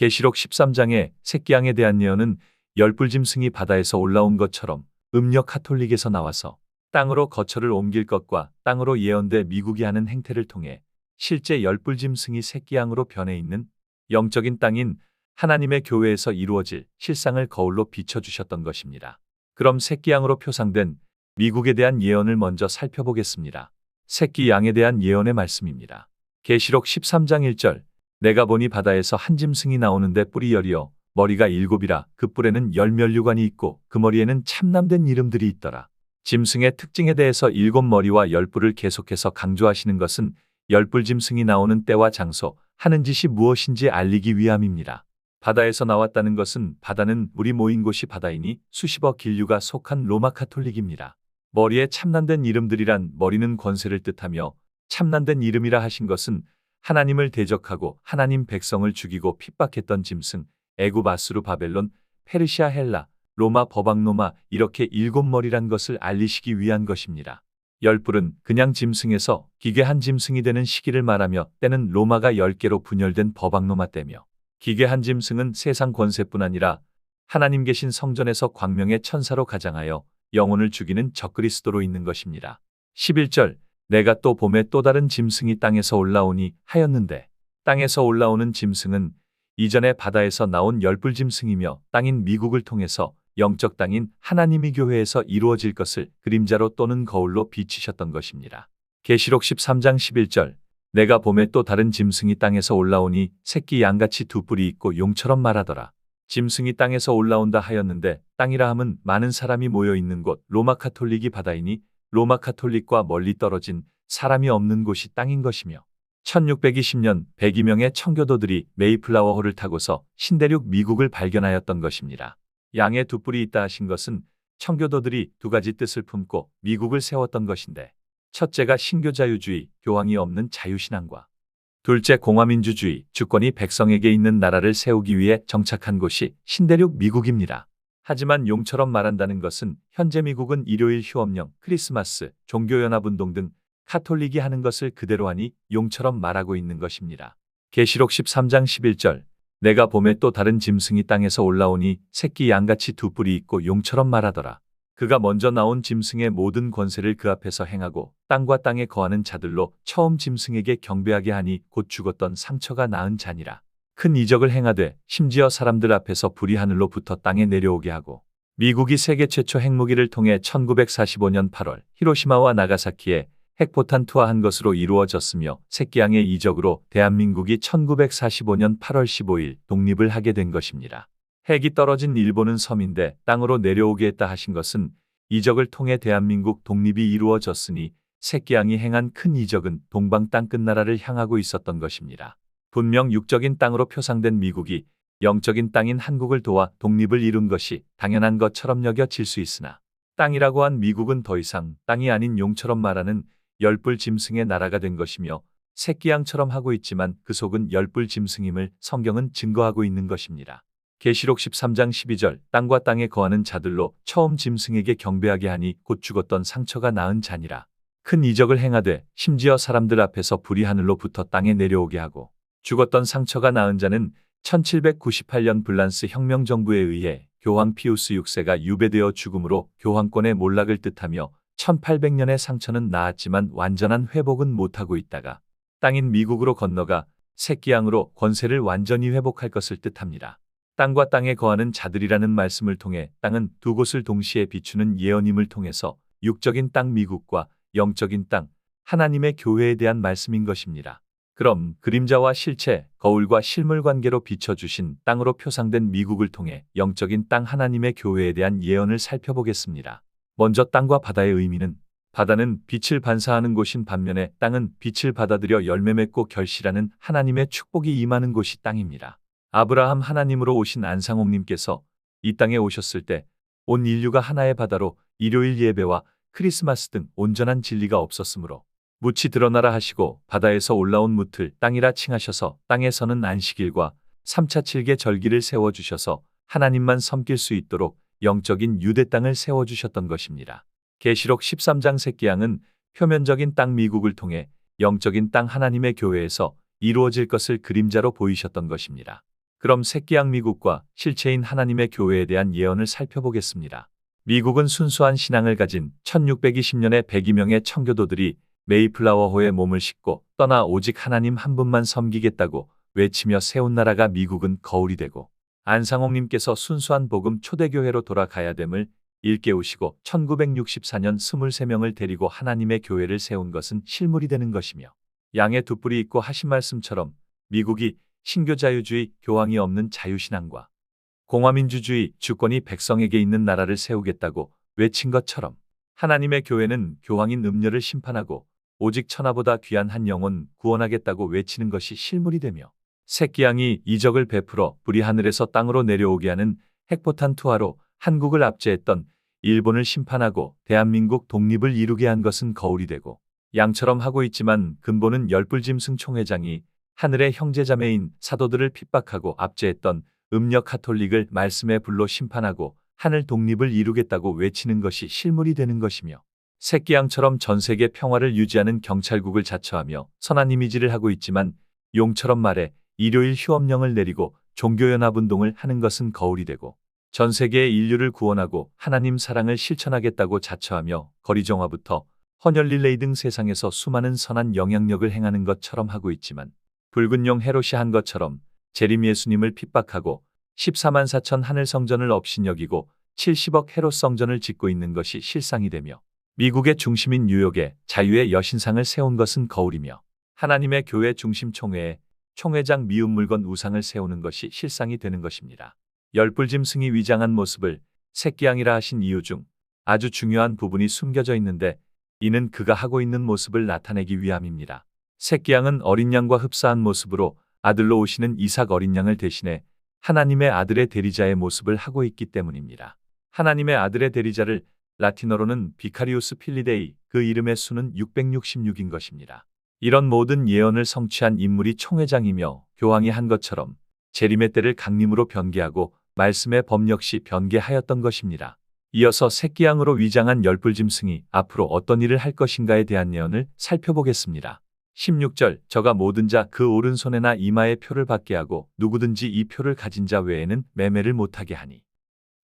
계시록 13장의 새끼양에 대한 예언은 열불짐승이 바다에서 올라온 것처럼 음력 가톨릭에서 나와서 땅으로 거처를 옮길 것과 땅으로 예언돼 미국이 하는 행태를 통해 실제 열불짐승이 새끼양으로 변해 있는 영적인 땅인 하나님의 교회에서 이루어질 실상을 거울로 비춰주셨던 것입니다. 그럼 새끼양으로 표상된 미국에 대한 예언을 먼저 살펴보겠습니다. 새끼양에 대한 예언의 말씀입니다. 계시록 13장 1절 내가 보니 바다에서 한 짐승이 나오는데 뿔이 10이요 머리가 7이라 그 뿔에는 10면류관이 있고 그 머리에는 참남된 이름들이 있더라. 짐승의 특징에 대해서 7머리와 10뿔을 계속해서 강조하시는 것은 열불짐승이 나오는 때와 장소, 하는 짓이 무엇인지 알리기 위함입니다. 바다에서 나왔다는 것은 바다는 물이 모인 곳이 바다이니 수십억 인류가 속한 로마 가톨릭입니다. 머리에 참난된 이름들이란 머리는 권세를 뜻하며 참난된 이름이라 하신 것은 하나님을 대적하고 하나님 백성을 죽이고 핍박했던 짐승, 애굽 아수르 바벨론, 페르시아 헬라, 로마 버방노마 이렇게 7머리란 것을 알리시기 위한 것입니다. 10뿔은 그냥 짐승에서 기괴한 짐승이 되는 시기를 말하며 때는 로마가 10개로 분열된 버방노마 때며 기괴한 짐승은 세상 권세뿐 아니라 하나님 계신 성전에서 광명의 천사로 가장하여 영혼을 죽이는 적그리스도로 있는 것입니다. 11절 내가 또 봄에 또 다른 짐승이 땅에서 올라오니 하였는데 땅에서 올라오는 짐승은 이전에 바다에서 나온 열불짐승이며 땅인 미국을 통해서 영적 땅인 하나님의 교회에서 이루어질 것을 그림자로 또는 거울로 비치셨던 것입니다. 계시록 13장 11절 내가 봄에 또 다른 짐승이 땅에서 올라오니 새끼 양같이 두 뿔이 있고 용처럼 말하더라. 짐승이 땅에서 올라온다 하였는데 땅이라 함은 많은 사람이 모여 있는 곳 로마 가톨릭이 바다이니 로마 가톨릭과 멀리 떨어진 사람이 없는 곳이 땅인 것이며 1620년 102명의 청교도들이 메이플라워호를 타고서 신대륙 미국을 발견하였던 것입니다. 양의 두 뿔이 있다 하신 것은 청교도들이 두 가지 뜻을 품고 미국을 세웠던 것인데 첫째가 신교자유주의, 교황이 없는 자유신앙과 둘째 공화민주주의, 주권이 백성에게 있는 나라를 세우기 위해 정착한 곳이 신대륙 미국입니다. 하지만 용처럼 말한다는 것은 현재 미국은 일요일 휴업령, 크리스마스, 종교연합운동 등 카톨릭이 하는 것을 그대로 하니 용처럼 말하고 있는 것입니다. 계시록 13장 11절 내가 봄에 또 다른 짐승이 땅에서 올라오니 새끼 양같이 두 뿔이 있고 용처럼 말하더라. 그가 먼저 나온 짐승의 모든 권세를 그 앞에서 행하고 땅과 땅에 거하는 자들로 처음 짐승에게 경배하게 하니 곧 죽었던 상처가 나은 자니라. 큰 이적을 행하되 심지어 사람들 앞에서 불이 하늘로부터 땅에 내려오게 하고 미국이 세계 최초 핵무기를 통해 1945년 8월 히로시마와 나가사키에 핵포탄 투하한 것으로 이루어졌으며 새끼양의 이적으로 대한민국이 1945년 8월 15일 독립을 하게 된 것입니다. 핵이 떨어진 일본은 섬인데 땅으로 내려오게 했다 하신 것은 이적을 통해 대한민국 독립이 이루어졌으니 새끼양이 행한 큰 이적은 동방 땅 끝나라를 향하고 있었던 것입니다. 분명 육적인 땅으로 표상된 미국이 영적인 땅인 한국을 도와 독립을 이룬 것이 당연한 것처럼 여겨질 수 있으나 땅이라고 한 미국은 더 이상 땅이 아닌 용처럼 말하는 열불 짐승의 나라가 된 것이며 새끼양처럼 하고 있지만 그 속은 열불 짐승임을 성경은 증거하고 있는 것입니다. 계시록 13장 12절 땅과 땅에 거하는 자들로 처음 짐승에게 경배하게 하니 곧 죽었던 상처가 나은 자니라. 큰 이적을 행하되 심지어 사람들 앞에서 불이 하늘로부터 땅에 내려오게 하고 죽었던 상처가 나은 자는 1798년 불란스 혁명정부에 의해 교황 피우스 6세가 유배되어 죽음으로 교황권의 몰락을 뜻하며 1800년의 상처는 나았지만 완전한 회복은 못하고 있다가 땅인 미국으로 건너가 새끼양으로 권세를 완전히 회복할 것을 뜻합니다. 땅과 땅에 거하는 자들이라는 말씀을 통해 땅은 두 곳을 동시에 비추는 예언임을 통해서 육적인 땅 미국과 영적인 땅 하나님의 교회에 대한 말씀인 것입니다. 그럼 그림자와 실체, 거울과 실물 관계로 비춰주신 땅으로 표상된 미국을 통해 영적인 땅 하나님의 교회에 대한 예언을 살펴보겠습니다. 먼저 땅과 바다의 의미는 바다는 빛을 반사하는 곳인 반면에 땅은 빛을 받아들여 열매 맺고 결실하는 하나님의 축복이 임하는 곳이 땅입니다. 아브라함 하나님으로 오신 안상홍님께서 이 땅에 오셨을 때 온 인류가 하나의 바다로 일요일 예배와 크리스마스 등 온전한 진리가 없었으므로 묻이 드러나라 하시고 바다에서 올라온 묻을 땅이라 칭하셔서 땅에서는 안식일과 3차 7개 절기를 세워주셔서 하나님만 섬길 수 있도록 영적인 유대 땅을 세워주셨던 것입니다. 계시록 13장 새끼양은 표면적인 땅 미국을 통해 영적인 땅 하나님의 교회에서 이루어질 것을 그림자로 보이셨던 것입니다. 그럼 새끼양 미국과 실체인 하나님의 교회에 대한 예언을 살펴보겠습니다. 미국은 순수한 신앙을 가진 1620년에 102명의 청교도들이 메이플라워호에 몸을 싣고 떠나 오직 하나님 한 분만 섬기겠다고 외치며 세운 나라가 미국은 거울이 되고, 안상홍님께서 순수한 복음 초대교회로 돌아가야 됨을 일깨우시고 1964년 23명을 데리고 하나님의 교회를 세운 것은 실물이 되는 것이며, 양의 두 뿔이 있고 하신 말씀처럼 미국이 신교자유주의, 교황이 없는 자유신앙과 공화민주주의, 주권이 백성에게 있는 나라를 세우겠다고 외친 것처럼, 하나님의 교회는 교황인 음녀를 심판하고 오직 천하보다 귀한 한 영혼 구원하겠다고 외치는 것이 실물이 되며, 새끼양이 이적을 베풀어 불이 하늘에서 땅으로 내려오게 하는 핵포탄 투하로 한국을 압제했던 일본을 심판하고 대한민국 독립을 이루게 한 것은 거울이 되고, 양처럼 하고 있지만 근본은 열불짐승 총회장이 하늘의 형제자매인 사도들을 핍박하고 압제했던 음력 가톨릭을 말씀의 불로 심판하고 하늘 독립을 이루겠다고 외치는 것이 실물이 되는 것이며, 새끼양처럼 전 세계 평화를 유지하는 경찰국을 자처하며 선한 이미지를 하고 있지만 용처럼 말해 일요일 휴업령을 내리고 종교연합운동을 하는 것은 거울이 되고, 전 세계의 인류를 구원하고 하나님 사랑을 실천하겠다고 자처하며 거리정화부터 헌혈 릴레이 등 세상에서 수많은 선한 영향력을 행하는 것처럼 하고 있지만, 붉은 용 헤롯이 한 것처럼 재림 예수님을 핍박하고 14만 4천 하늘 성전을 업신여기고 70억 헤롯 성전을 짓고 있는 것이 실상이 되며, 미국의 중심인 뉴욕에 자유의 여신상을 세운 것은 거울이며, 하나님의 교회 중심 총회에 총회장 미운 물건 우상을 세우는 것이 실상이 되는 것입니다. 열불짐승이 위장한 모습을 새끼양이라 하신 이유 중 아주 중요한 부분이 숨겨져 있는데, 이는 그가 하고 있는 모습을 나타내기 위함입니다. 새끼양은 어린 양과 흡사한 모습으로 아들로 오시는 이삭 어린 양을 대신해 하나님의 아들의 대리자의 모습을 하고 있기 때문입니다. 하나님의 아들의 대리자를 라틴어로는 비카리우스 필리데이, 그 이름의 수는 666인 것입니다. 이런 모든 예언을 성취한 인물이 총회장이며 교황이 한 것처럼 재림의 때를 강림으로 변개하고 말씀의 법 역시 변개하였던 것입니다. 이어서 새끼양으로 위장한 열불짐승이 앞으로 어떤 일을 할 것인가에 대한 예언을 살펴보겠습니다. 16절, 저가 모든 자 그 오른손에나 이마에 표를 받게 하고 누구든지 이 표를 가진 자 외에는 매매를 못하게 하니,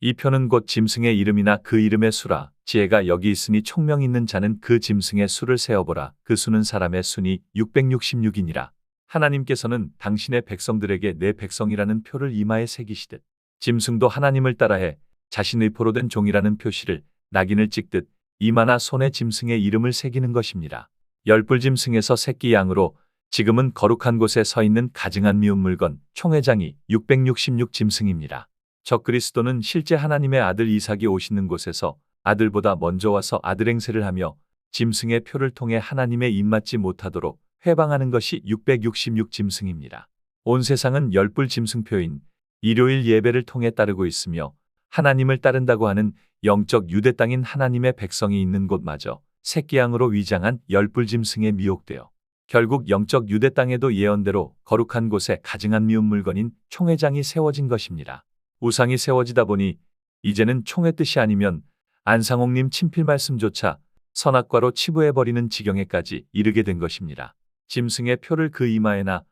이 표는 곧 짐승의 이름이나 그 이름의 수라. 지혜가 여기 있으니 총명 있는 자는 그 짐승의 수를 세어보라. 그 수는 사람의 수니 666이니라. 하나님께서는 당신의 백성들에게 내 백성이라는 표를 이마에 새기시듯, 짐승도 하나님을 따라해 자신의 표로 된 종이라는 표시를 낙인을 찍듯 이마나 손에 짐승의 이름을 새기는 것입니다. 열불짐승에서 새끼 양으로 지금은 거룩한 곳에 서 있는 가증한 미운 물건 총회장이 666 짐승입니다. 적그리스도는 실제 하나님의 아들 이삭이 오시는 곳에서 아들보다 먼저 와서 아들 행세를 하며 짐승의 표를 통해 하나님의 입맞지 못하도록 회방하는 것이 666 짐승입니다. 온 세상은 열불 짐승표인 일요일 예배를 통해 따르고 있으며, 하나님을 따른다고 하는 영적 유대 땅인 하나님의 백성이 있는 곳마저 새끼양으로 위장한 열불 짐승에 미혹되어 결국 영적 유대 땅에도 예언대로 거룩한 곳에 가증한 미운 물건인 총회장이 세워진 것입니다. 우상이 세워지다 보니 이제는 총회 뜻이 아니면 안상홍님 친필 말씀조차 선악과로 치부해버리는 지경에까지 이르게 된 것입니다. 짐승의 표를 그 이마에나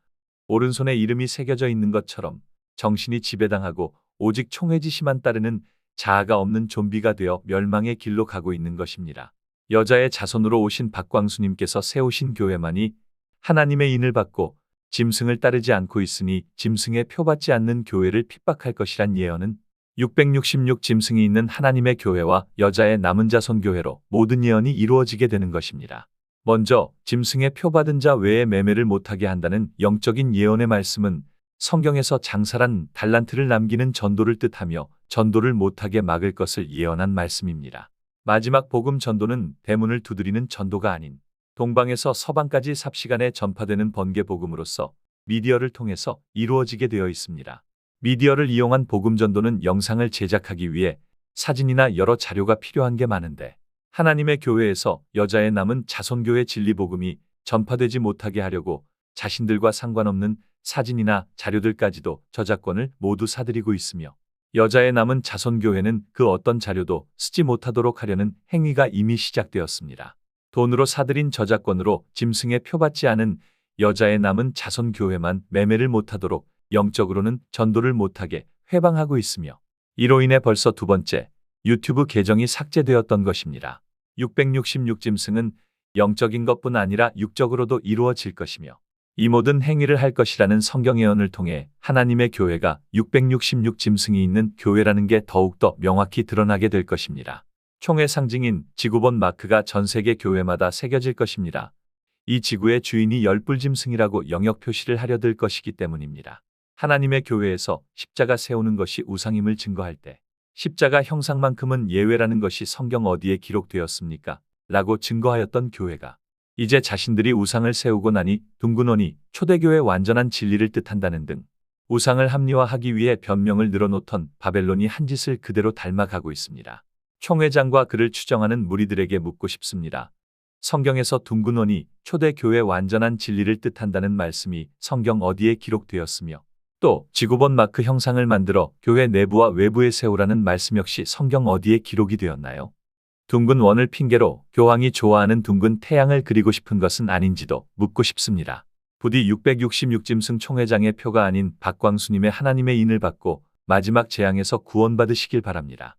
오른손에 이름이 새겨져 있는 것처럼 정신이 지배당하고 오직 총회 지시만 따르는 자아가 없는 좀비가 되어 멸망의 길로 가고 있는 것입니다. 여자의 자손으로 오신 박광수님께서 세우신 교회만이 하나님의 인을 받고 짐승을 따르지 않고 있으니 짐승의 표 받지 않는 교회를 핍박할 것이란 예언은 666 짐승이 있는 하나님의 교회와 여자의 남은 자손 교회로 모든 예언이 이루어지게 되는 것입니다. 먼저 짐승의 표 받은 자 외에 매매를 못하게 한다는 영적인 예언의 말씀은 성경에서 장사란 달란트를 남기는 전도를 뜻하며 전도를 못하게 막을 것을 예언한 말씀입니다. 마지막 복음 전도는 대문을 두드리는 전도가 아닌 동방에서 서방까지 삽시간에 전파되는 번개 복음으로서 미디어를 통해서 이루어지게 되어 있습니다. 미디어를 이용한 복음 전도는 영상을 제작하기 위해 사진이나 여러 자료가 필요한 게 많은데, 하나님의 교회에서 여자의 남은 자손교회 진리 복음이 전파되지 못하게 하려고 자신들과 상관없는 사진이나 자료들까지도 저작권을 모두 사들이고 있으며, 여자의 남은 자손교회는 그 어떤 자료도 쓰지 못하도록 하려는 행위가 이미 시작되었습니다. 돈으로 사들인 저작권으로 짐승의 표받지 않은 여자의 남은 자손교회만 매매를 못하도록 영적으로는 전도를 못하게 회방하고 있으며 이로 인해 벌써 두 번째 유튜브 계정이 삭제되었던 것입니다. 666짐승은 영적인 것뿐 아니라 육적으로도 이루어질 것이며 이 모든 행위를 할 것이라는 성경 예언을 통해 하나님의 교회가 666짐승이 있는 교회라는 게 더욱더 명확히 드러나게 될 것입니다. 총의 상징인 지구본 마크가 전 세계 교회마다 새겨질 것입니다. 이 지구의 주인이 열불짐승이라고 영역 표시를 하려 들 것이기 때문입니다. 하나님의 교회에서 십자가 세우는 것이 우상임을 증거할 때 십자가 형상만큼은 예외라는 것이 성경 어디에 기록되었습니까? 라고 증거하였던 교회가 이제 자신들이 우상을 세우고 나니 둥근 원이 초대교회 완전한 진리를 뜻한다는 등 우상을 합리화하기 위해 변명을 늘어놓던 바벨론이 한 짓을 그대로 닮아가고 있습니다. 총회장과 그를 추정하는 무리들에게 묻고 싶습니다. 성경에서 둥근 원이 초대교회 완전한 진리를 뜻한다는 말씀이 성경 어디에 기록되었으며 또 지구본 마크 형상을 만들어 교회 내부와 외부에 세우라는 말씀 역시 성경 어디에 기록이 되었나요? 둥근 원을 핑계로 교황이 좋아하는 둥근 태양을 그리고 싶은 것은 아닌지도 묻고 싶습니다. 부디 666짐승 총회장의 표가 아닌 박광수님의 하나님의 인을 받고 마지막 재앙에서 구원받으시길 바랍니다.